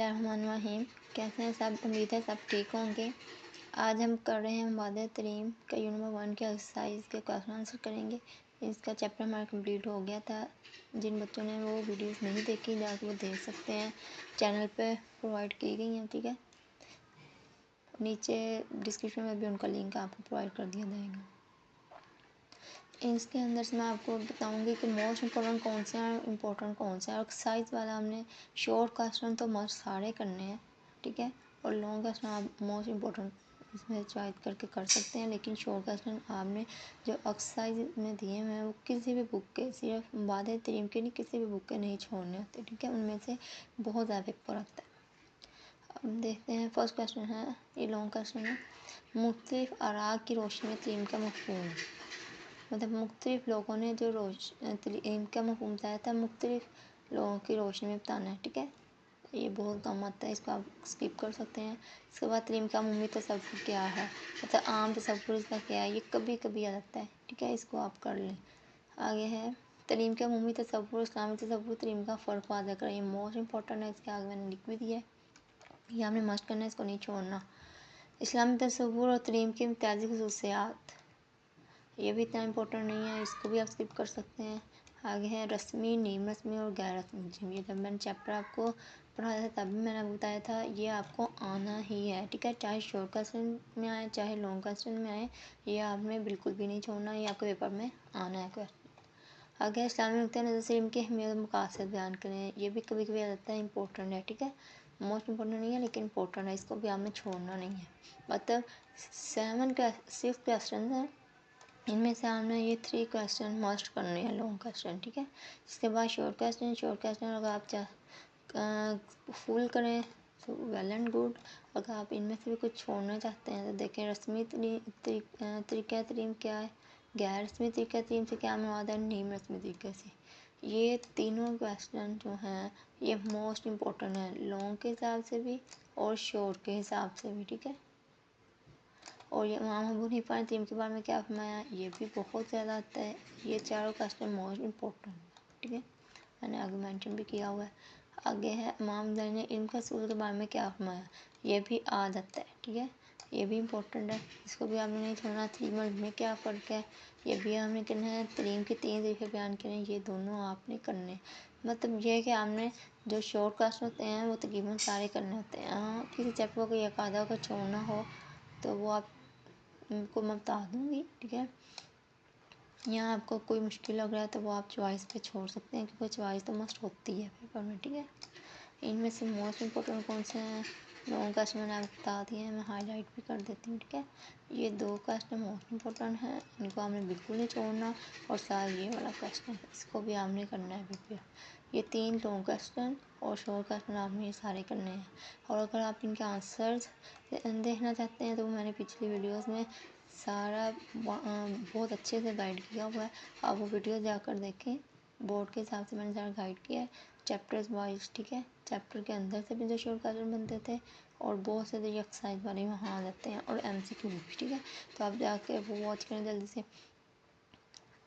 बिस्मिल्लाहिर्रहमानिर्रहीम। कैसे हैं सब? उम्मीद है सब ठीक होंगे। आज हम कर रहे हैं वादे तरीम का यूनिट नंबर 1 के एक्सरसाइज के क्वेश्चन आंसर करेंगे। इसका चैप्टर हमारा कंप्लीट हो गया था। जिन बच्चों ने वो वीडियोस नहीं देखी जाकर वो देख सकते हैं, चैनल पे प्रोवाइड की गई हैं। ठीक है, नीचे डिस्क्रिप्शन में भी उनका लिंक आपको प्रोवाइड कर दिया जाएगा। इसके अंदर से मैं आपको बताऊंगी कि मोस्ट इम्पोर्टेंट कौन से हैं, इम्पोर्टेंट कौन से हैं। और एक्सरसाइज वाला हमने शॉर्ट क्वेश्चन तो मस्ट सारे करने हैं, ठीक है। और लॉन्ग क्वेश्चन आप मोस्ट इम्पोर्टेंट इसमें चॉइस करके कर सकते हैं, लेकिन शॉर्ट क्वेश्चन आपने जो एक्सरसाइज में दिए हुए हैं वो किसी भी बुक के, सिर्फ वादे तरीम के नहीं, किसी भी बुक के नहीं छोड़ने होते, ठीक है। उनमें से बहुत ज़्यादा पेपर आता है। अब देखते हैं, फर्स्ट क्वेश्चन है, ये लॉन्ग क्वेश्चन है। मुख्तलिफ आरा की रोशनी में तरीम का मफ़हूम, मतलब मुख्तलिफ लोगों ने जो इनका मफ़हूम बताया था, मुख्तलिफ लोगों की रोशनी में बताना है, ठीक है। ये बहुत कम आता है, इसको आप स्किप कर सकते हैं। इसके बाद तरीम का अमूमी तसव्वुर क्या है, मतलब आम तसव्वुर इसका क्या है, ये कभी कभी आ जाता है, ठीक है। इसको आप कर लें। आगे है तरीम का अमूमी तसव्वुर, इस्लामी तसव्वुर, तरीम का फ़र्क वाज़ह करें। ये मोस्ट इंपॉर्टेंट है, इसके आगे मैंने लिख भी दिया है, ये आपने मस्ट करना है, इसको नहीं छोड़ना। इस्लामी तसव्वुर और तरीम की इम्तियाज़ी ख़ुसूसियात, ये भी इतना इम्पोर्टेंट नहीं है, इसको भी आप स्किप कर सकते हैं। आगे है रस्मी, नीम रस्मी और गैर रस्मी जिम। ये जब मैंने चैप्टर आपको पढ़ाया था तभी मैंने बताया था ये आपको आना ही है, ठीक है। चाहे शॉर्ट क्वेश्चन में आए चाहे लॉन्ग क्वेश्चन में आए, ये आपने बिल्कुल भी नहीं छोड़ना, ये आपके पेपर में आना है क्वेश्चन। आगे इस्लामी नुक्ता नज़र से इनकी अहमियत और मकासद बयान करें। ये भी कभी कभी आ जाता है, इंपॉर्टेंट है, ठीक है। मोस्ट इम्पोर्टेंट नहीं है लेकिन इंपॉर्टेंट है, इसको भी आपने छोड़ना नहीं है। मतलब 6 क्वेश्चन हैं, इनमें से आपने ये 3 क्वेश्चन मस्ट करने हैं, लॉन्ग क्वेश्चन, ठीक है। इसके बाद शॉर्ट क्वेश्चन अगर आप फुल करें तो वेल एंड गुड। अगर आप इनमें से भी कुछ छोड़ना चाहते हैं तो देखें, रस्मी तरीक़ा तरीम क्या है, गैर रस्मी तरीक़ा तरीम से क्या मुराद है, नीम रस्मी तरीके से। ये तीनों क्वेश्चन जो हैं ये मोस्ट इम्पोर्टेंट है, लॉन्ग के हिसाब से भी और शॉर्ट के हिसाब से भी, ठीक है। और ये इमाम अबू हनीफा ने तरीम के बारे में क्या फरमाया, ये भी बहुत ज़्यादा आता है। ये चारों क्वेश्चन मोस्ट इम्पोर्टेंट, ठीक है, मैंने आगे मेंशन भी किया हुआ है। आगे है इमाम ज़हरी ने इल्म का असूल के बारे में क्या फरमाया, ये भी आ जाता है, ठीक है। ये भी इम्पोर्टेंट है, इसको भी आपने नहीं छोड़ना। तरीम और में क्या फ़र्क है, ये भी आपने करना है। तरीम के 3 तरीके बयान करें, ये दोनों आपने करने। मतलब ये है कि आपने जो शॉर्ट क्वेश्चन होते हैं वो तकरीबन सारे करने होते हैं। हाँ, किसी चैप्टर को एक आधा को छोड़ना हो तो वो आप उनको मैं बता दूँगी, ठीक है। यहाँ आपको कोई मुश्किल लग रहा है तो वो आप चॉइस पे छोड़ सकते हैं, क्योंकि चॉइस तो मस्ट होती है पेपर में, ठीक है। इनमें से मोस्ट इम्पोर्टेंट कौन से हैं, लॉन्ग क्वेश्चन मैंने आपको बता दिए हैं, मैं हाईलाइट भी कर देती हूँ, ठीक है। ये 2 क्वेश्चन मोस्ट इम्पोर्टेंट हैं, इनको आपने बिल्कुल नहीं छोड़ना। और साथ ये वाला क्वेश्चन, इसको भी आपने करना है प्रिपेयर। ये 3 लॉन्ग क्वेश्चन और शॉर्ट क्वेश्चन आपने ये सारे करने हैं। और अगर आप इनके आंसर्स देखना चाहते हैं तो मैंने पिछली वीडियोस में सारा बहुत अच्छे से गाइड किया हुआ है, आप वो वीडियो जाकर देखें। बोर्ड के हिसाब से मैंने सारा गाइड किया है, चैप्टर्स वाइज, ठीक है। चैप्टर के अंदर से भी जो शॉर्ट क्वेश्चन बनते थे और बहुत से जो एक्सरसाइज वाले वहाँ आ जाते हैं, और MCQ भी, ठीक है। तो आप जाके वो वॉच करें जल्दी से,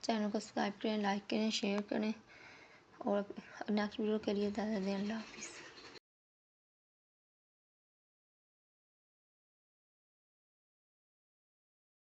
चैनल को सब्सक्राइब करें, लाइक करें, शेयर करें, और नेक्स्ट वीडियो के लिए ज़्यादा दें। अल्लाह हाफिज़।